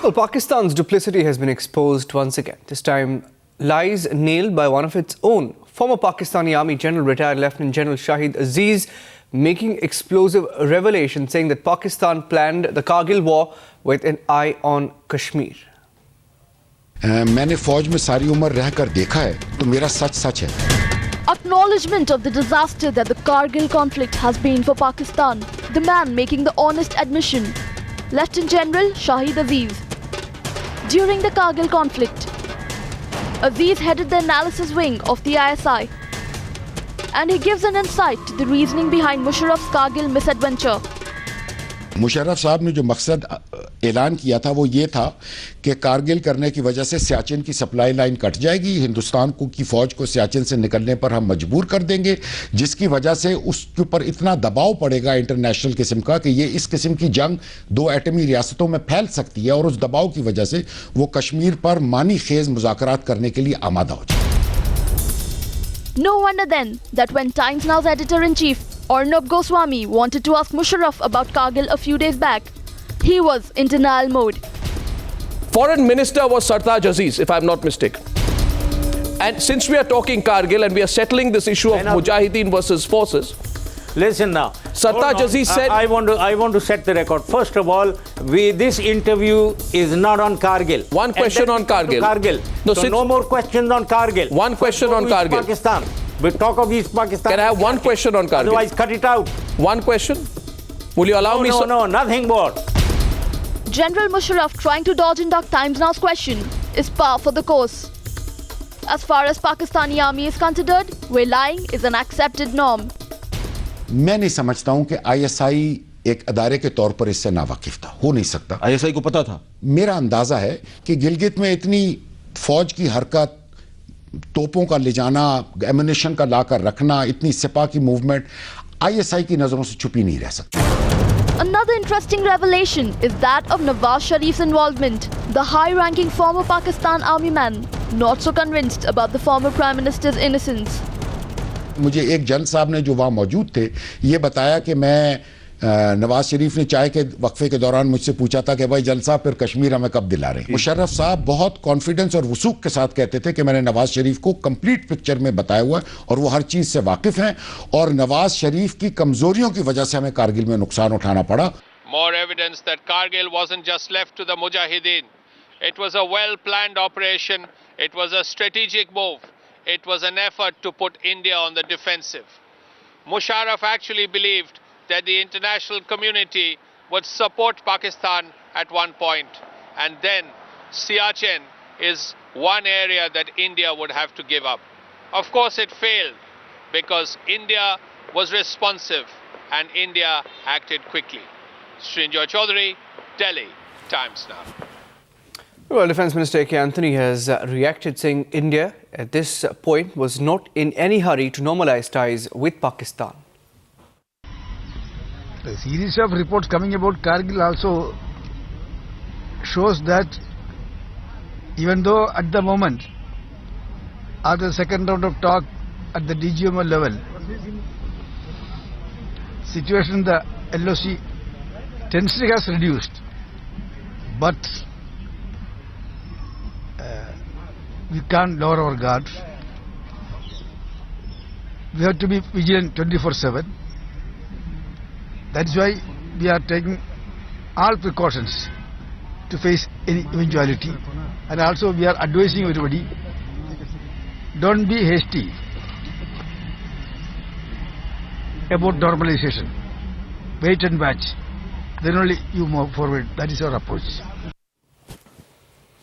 Well, Pakistan's duplicity has been exposed once again. This time, lies nailed by one of its own. Former Pakistani Army General, retired Lieutenant General Shahid Aziz, making explosive revelations saying that Pakistan planned the Kargil war with an eye on Kashmir. मैंने फौज में सारी उम्र रहकर देखा है तो मेरा सच सच है. Acknowledgement of the disaster that the Kargil conflict has been for Pakistan. The man making the honest admission, Lieutenant General Shahid Aziz. During the Kargil conflict, Aziz headed the analysis wing of the ISI, and he gives an insight to the reasoning behind Musharraf's Kargil misadventure. Musharraf साहब ने जो मकसद ऐलान किया था वो ये था कि कारगिल करने की वजह से सियाचिन की सप्लाई लाइन कट जाएगी, हिंदुस्तान की फौज को सियाचिन से निकलने पर हम मजबूर कर देंगे, जिसकी वजह से उसके ऊपर इतना दबाव पड़ेगा इंटरनेशनल किस्म का कि ये इस किस्म की जंग दो एटमी रियासतों में फैल सकती है और उस दबाव की वजह से वो कश्मीर पर मानी खेज मुज़ाकरात करने के लिए आमादा हो जाए. No wonder then that when Times Now's editor-in-chief Arnab Goswami wanted to ask Musharraf about Kargil a few days back, he was in denial mode. Foreign Minister was Sartaj Aziz, if I'm not mistaken. And since we are talking Kargil and we are settling this issue of Mujahideen versus forces, listen now. Sartaj Aziz said, I want to set the record. First of all, this interview is not on Kargil. One question on Kargil. No, so no more questions on Kargil. One question on Kargil. Pakistan. We talk of East Pakistan. Can I have one question on Kargil? Otherwise, cut it out. One question? Will you allow me? No, nothing more. General Musharraf trying to dodge and duck Times Now's question is par for the course. As far as Pakistani army is considered, where lying is an accepted norm. मैं नहीं समझता हूं कि ISI एक अदारे के तौर पर इससे नावाकिफ था, हो नहीं सकता. आईएसआई को पता था. मेरा अंदाजा है कि गिलगित में इतनी फौज की हरकत, तोपों का ले जाना, एमुनिशन का लाकर रखना, इतनी सिपा की मूवमेंट आईएसआई की नजरों से छुपी नहीं रह सकती. Another interesting revelation is that of Nawaz Sharif's involvement. The high-ranking former Pakistan army man not so convinced about the former Prime Minister's innocence. मुझे एक जन साहब ने जो वहाँ मौजूद थे ये बताया कि मैं नवाज शरीफ ने चाय के वक्फे के दौरान मुझसे पूछा था कि भाई जन साहब फिर कश्मीर हमें कब दिला रहे हैं. मुशर्रफ साहब बहुत कॉन्फिडेंस और वसूख के साथ कहते थे कि मैंने नवाज शरीफ को कंप्लीट पिक्चर में बताया हुआ और वो हर चीज से वाकिफ हैं और नवाज शरीफ की कमजोरियों की वजह से हमें कारगिल में नुकसान उठाना पड़ा. More evidence that Kargil wasn't just left to the Mujahideen. It was a well-planned operation. It was a strategic move. It was an effort to put India on the defensive. Musharraf actually believed that the international community would support Pakistan at one point, and then Siachen is one area that India would have to give up. Of course it failed because India was responsive and India acted quickly. Srinjoy Chaudhary, Delhi, Times Now. Well, Defence Minister A.K. Anthony has reacted saying India at this point was not in any hurry to normalise ties with Pakistan. The series of reports coming about Kargil also shows that even though at the moment, after the second round of talk at the DGMO level, situation in the LOC tension has reduced, but we can't lower our guard. We have to be vigilant 24/7. That is why we are taking all precautions to face any eventuality, and also we are advising everybody, don't be hasty about normalization. Wait and watch. Then only you move forward. That is our approach.